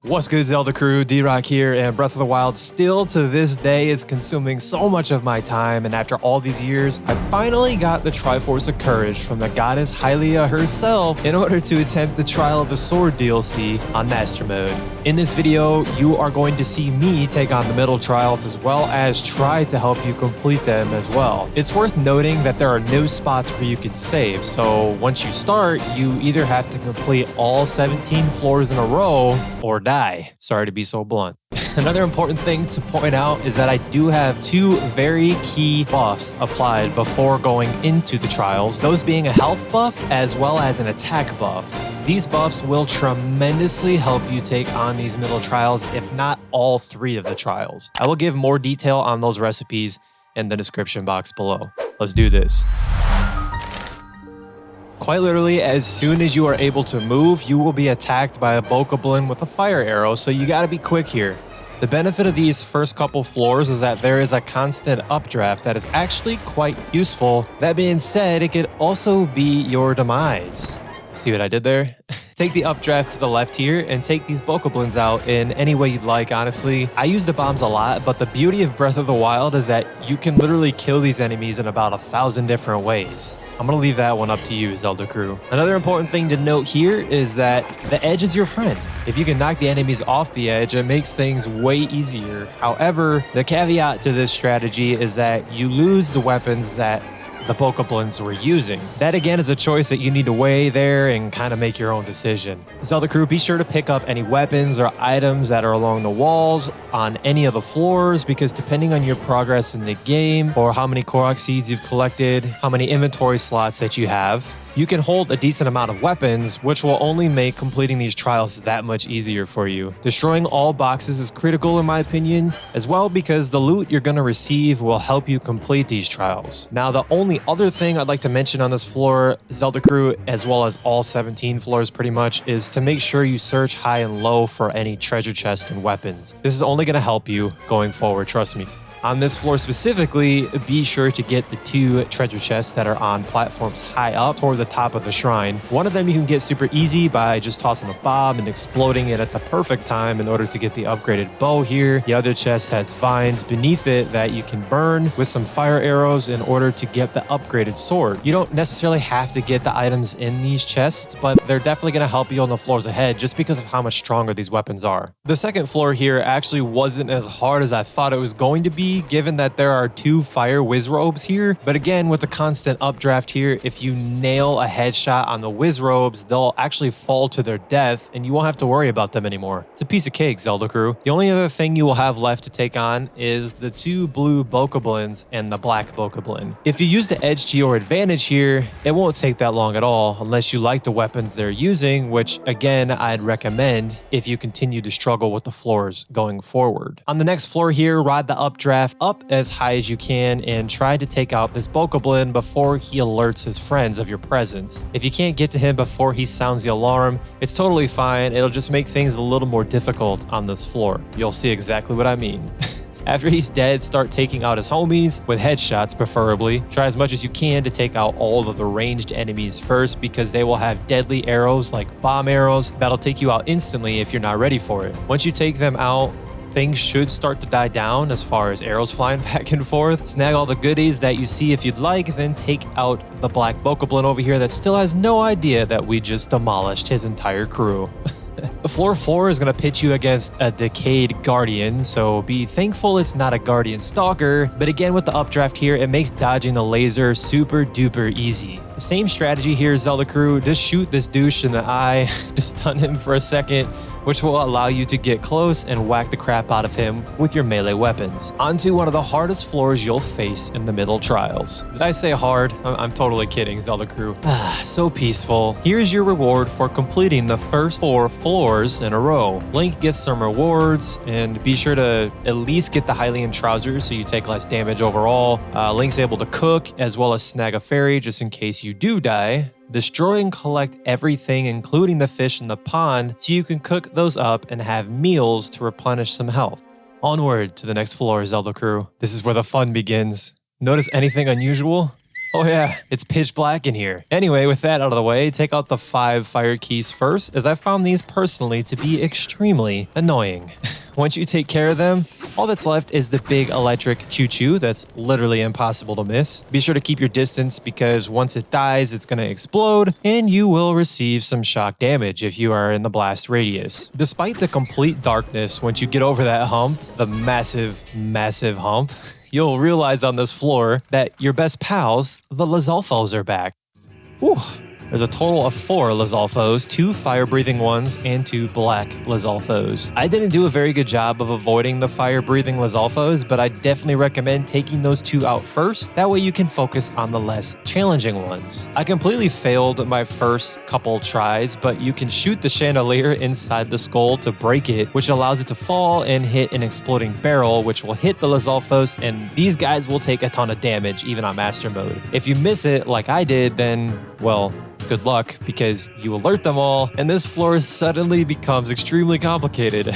What's good, Zelda crew? D-Rock here, and Breath of the Wild still to this day is consuming so much of my time, and after all these years, I finally got the Triforce of Courage from the goddess Hylia herself in order to attempt the Trial of the Sword DLC on Master Mode. In this video, you are going to see me take on the middle trials as well as try to help you complete them as well. It's worth noting that there are no spots where you can save, so once you start, you either have to complete all 17 floors in a row or die. Sorry to be so blunt. Another important thing to point out is that I do have two very key buffs applied before going into the trials, those being a health buff as well as an attack buff. These buffs will tremendously help you take on these middle trials, if not all three of the trials. I will give more detail on those recipes in the description box below. Let's do this. Quite literally, as soon as you are able to move, you will be attacked by a bokoblin with a fire arrow, so you gotta be quick here. The benefit of these first couple floors is that there is a constant updraft that is actually quite useful. That being said, it could also be your demise. See what I did there? Take the updraft to the left here and take these bokoblins out in any way you'd like, honestly. I use the bombs a lot, but the beauty of Breath of the Wild is that you can literally kill these enemies in about 1,000 different ways. I'm gonna leave that one up to you, Zelda crew. Another important thing to note here is that the edge is your friend. If you can knock the enemies off the edge, it makes things way easier. However, the caveat to this strategy is that you lose the weapons that the bokoblins were using. That again is a choice that you need to weigh there and kind of make your own decision. Zelda crew, be sure to pick up any weapons or items that are along the walls on any of the floors, because depending on your progress in the game or how many Korok seeds you've collected, how many inventory slots that you have, you can hold a decent amount of weapons, which will only make completing these trials that much easier for you. Destroying all boxes is critical in my opinion, as well because the loot you're going to receive will help you complete these trials. Now, the only other thing I'd like to mention on this floor, Zelda crew, as well as all 17 floors pretty much, is to make sure you search high and low for any treasure chests and weapons. This is only going to help you going forward, trust me. On this floor specifically, be sure to get the two treasure chests that are on platforms high up toward the top of the shrine. One of them you can get super easy by just tossing a bomb and exploding it at the perfect time in order to get the upgraded bow here. The other chest has vines beneath it that you can burn with some fire arrows in order to get the upgraded sword. You don't necessarily have to get the items in these chests, but they're definitely going to help you on the floors ahead just because of how much stronger these weapons are. The second floor here actually wasn't as hard as I thought it was going to be, given that there are two fire whiz robes here. But again, with the constant updraft here, if you nail a headshot on the whiz robes, they'll actually fall to their death and you won't have to worry about them anymore. It's a piece of cake, Zelda crew. The only other thing you will have left to take on is the two blue bokoblins and the black bokoblin. If you use the edge to your advantage here, it won't take that long at all unless you like the weapons they're using, which again, I'd recommend if you continue to struggle with the floors going forward. On the next floor here, ride the updraft up as high as you can and try to take out this bokoblin before he alerts his friends of your presence. If you can't get to him before he sounds the alarm, it's totally fine. It'll just make things a little more difficult on this floor. You'll see exactly what I mean. After he's dead, start taking out his homies with headshots preferably. Try as much as you can to take out all of the ranged enemies first, because they will have deadly arrows like bomb arrows that'll take you out instantly if you're not ready for it. Once you take them out, things should start to die down as far as arrows flying back and forth. Snag all the goodies that you see if you'd like, then take out the black bokoblin over here that still has no idea that we just demolished his entire crew. Floor 4 is going to pit you against a decayed guardian, so be thankful it's not a guardian stalker. But again, with the updraft here, it makes dodging the laser super duper easy. The same strategy here, Zelda crew. Just shoot this douche in the eye, just stun him for a second, which will allow you to get close and whack the crap out of him with your melee weapons. Onto one of the hardest floors you'll face in the middle trials. Did I say hard? I'm totally kidding, Zelda crew. So peaceful. Here's your reward for completing the first 4 floors in a row. Link gets some rewards, and be sure to at least get the Hylian trousers so you take less damage overall. Link's able to cook as well as snag a fairy just in case you do die. Destroy and collect everything, including the fish in the pond, so you can cook those up and have meals to replenish some health. Onward to the next floor, Zelda crew. This is where the fun begins. Notice anything unusual? Oh yeah, it's pitch black in here. Anyway, with that out of the way, take out the 5 fire keys first, as I found these personally to be extremely annoying. Once you take care of them, all that's left is the big electric choo-choo that's literally impossible to miss. Be sure to keep your distance because once it dies, it's going to explode and you will receive some shock damage if you are in the blast radius. Despite the complete darkness, once you get over that hump, the massive hump, you'll realize on this floor that your best pals, the Lizalfos, are back. Whew. There's a total of 4 Lizalfos, 2 fire-breathing ones, and 2 black Lizalfos. I didn't do a very good job of avoiding the fire-breathing Lizalfos, but I definitely recommend taking those 2 out first. That way you can focus on the less challenging ones. I completely failed my first couple tries, but you can shoot the chandelier inside the skull to break it, which allows it to fall and hit an exploding barrel, which will hit the Lizalfos, and these guys will take a ton of damage, even on Master Mode. If you miss it, like I did, then, well, good luck, because you alert them all, and this floor suddenly becomes extremely complicated.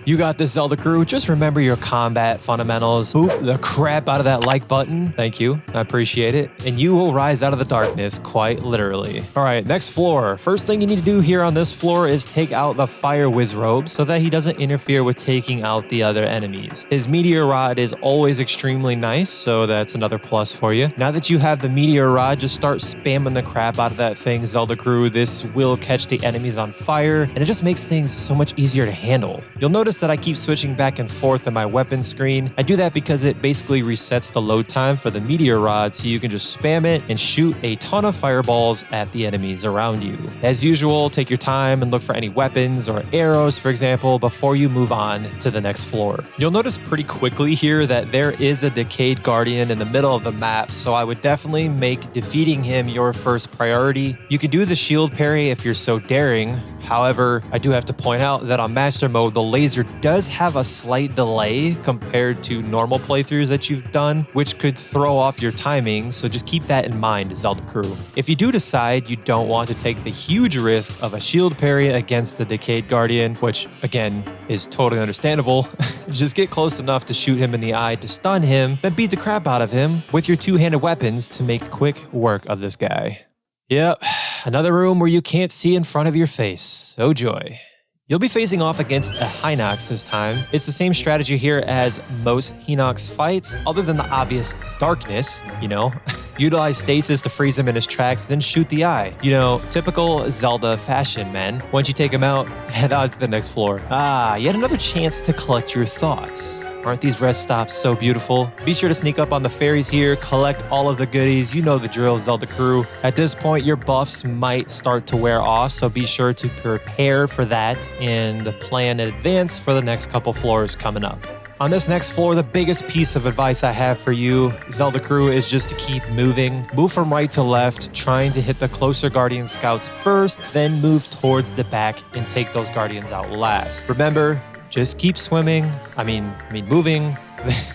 You got this, Zelda crew. Just remember your combat fundamentals. Boop the crap out of that like button. Thank you. I appreciate it. And you will rise out of the darkness, quite literally. All right, next floor. First thing you need to do here on this floor is take out the Fire Whiz Robe so that he doesn't interfere with taking out the other enemies. His Meteor Rod is always extremely nice, so that's another plus for you. Now that you have the Meteor Rod, just start spamming the crap out of that thing, Zelda crew. This will catch the enemies on fire, and it just makes things so much easier to handle. You'll notice that I keep switching back and forth in my weapon screen. I do that because it basically resets the load time for the Meteor Rod, so you can just spam it and shoot a ton of fireballs at the enemies around you. As usual, take your time and look for any weapons or arrows, for example, before you move on to the next floor. You'll notice pretty quickly here that there is a Decayed Guardian in the middle of the map, so I would definitely make defeating him your first priority. You can do the shield parry if you're so daring. However, I do have to point out that on Master Mode, the laser does have a slight delay compared to normal playthroughs that you've done, which could throw off your timing, so just keep that in mind, Zelda crew. If you do decide you don't want to take the huge risk of a shield parry against the Decayed Guardian, which again is totally understandable, just get close enough to shoot him in the eye to stun him, then beat the crap out of him with your two-handed weapons to make quick work of this guy. Yep, another room where you can't see in front of your face. Oh joy. You'll be facing off against a Hinox this time. It's the same strategy here as most Hinox fights, other than the obvious darkness, you know. Utilize stasis to freeze him in his tracks, then shoot the eye. You know, typical Zelda fashion, man. Once you take him out, head on to the next floor. Ah, yet another chance to collect your thoughts. Aren't these rest stops so beautiful? Be sure to sneak up on the fairies here, collect all of the goodies. You know the drill, Zelda crew. At this point, your buffs might start to wear off, so be sure to prepare for that and plan in advance for the next couple floors coming up. On this next floor, the biggest piece of advice I have for you, Zelda crew, is just to keep moving. Move from right to left, trying to hit the closer Guardian Scouts first, then move towards the back and take those Guardians out last. Remember, just keep swimming. I mean moving.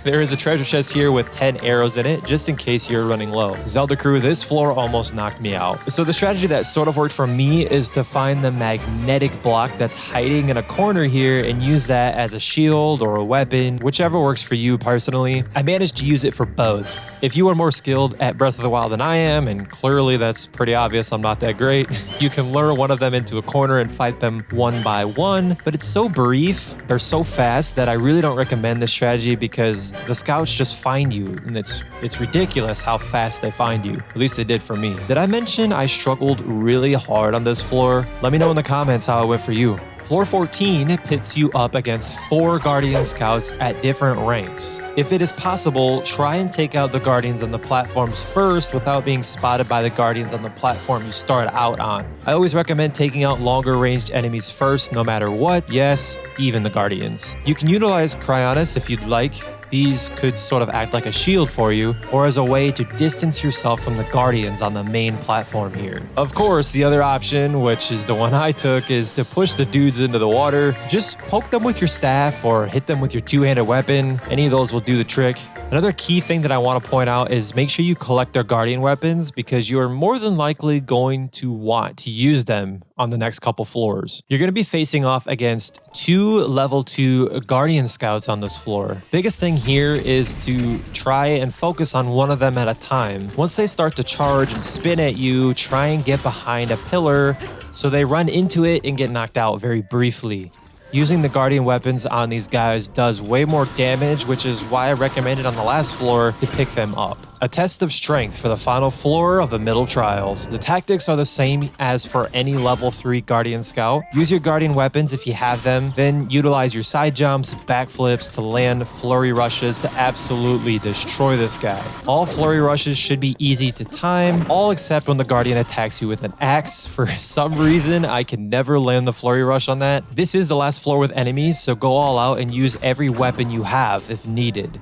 There is a treasure chest here with 10 arrows in it, just in case you're running low. Zelda crew, this floor almost knocked me out. So the strategy that sort of worked for me is to find the magnetic block that's hiding in a corner here and use that as a shield or a weapon, whichever works for you personally. I managed to use it for both. If you are more skilled at Breath of the Wild than I am, and clearly that's pretty obvious, I'm not that great, you can lure one of them into a corner and fight them one by one, but it's so brief, they're so fast that I really don't recommend this strategy because the scouts just find you, and it's ridiculous how fast they find you. At least they did for me. Did I mention I struggled really hard on this floor? Let me know in the comments how it went for you. Floor 14 pits you up against 4 Guardian Scouts at different ranks. If it is possible, try and take out the Guardians on the platforms first without being spotted by the Guardians on the platform you start out on. I always recommend taking out longer ranged enemies first, no matter what. Yes, even the Guardians. You can utilize Cryonis if you'd like. These could sort of act like a shield for you, or as a way to distance yourself from the Guardians on the main platform here. Of course, the other option, which is the one I took, is to push the dudes into the water. Just poke them with your staff or hit them with your two-handed weapon. Any of those will do the trick. Another key thing that I want to point out is make sure you collect their guardian weapons because you are more than likely going to want to use them on the next couple floors. You're going to be facing off against 2 level 2 guardian scouts on this floor. Biggest thing here is to try and focus on one of them at a time. Once they start to charge and spin at you, try and get behind a pillar so they run into it and get knocked out very briefly. Using the guardian weapons on these guys does way more damage, which is why I recommended on the last floor to pick them up. A test of strength for the final floor of the middle trials. The tactics are the same as for any level 3 guardian scout. Use your guardian weapons if you have them, then utilize your side jumps, backflips to land flurry rushes to absolutely destroy this guy. All flurry rushes should be easy to time, all except when the guardian attacks you with an axe. For some reason, I can never land the flurry rush on that. This is the last floor with enemies, so go all out and use every weapon you have if needed.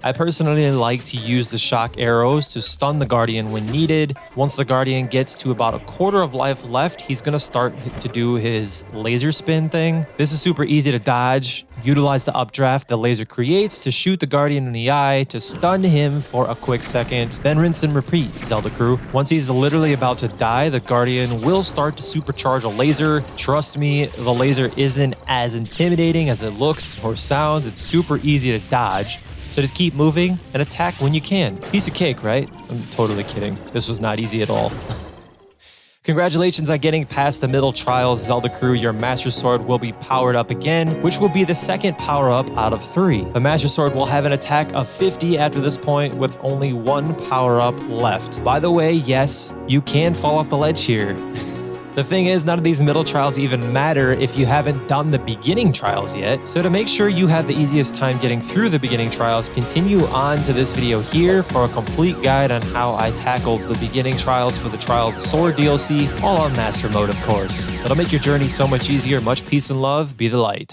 I personally like to use the shock arrows to stun the guardian when needed. Once the guardian gets to about a quarter of life left, he's going to start to do his laser spin thing. This is super easy to dodge. Utilize the updraft the laser creates to shoot the guardian in the eye to stun him for a quick second, then rinse and repeat, Zelda crew. Once he's literally about to die, the guardian will start to supercharge a laser. Trust me, the laser isn't as intimidating as it looks or sounds. It's super easy to dodge. So just keep moving and attack when you can. Piece of cake, right? I'm totally kidding. This was not easy at all. Congratulations on getting past the middle trials, Zelda crew. Your Master Sword will be powered up again, which will be the second power-up out of 3. The Master Sword will have an attack of 50 after this point with only 1 power-up left. By the way, yes, you can fall off the ledge here. The thing is, none of these middle trials even matter if you haven't done the beginning trials yet. So to make sure you have the easiest time getting through the beginning trials, continue on to this video here for a complete guide on how I tackled the beginning trials for the Trial of the Sword DLC, all on Master Mode, of course. It'll make your journey so much easier. Much peace and love. Be the light.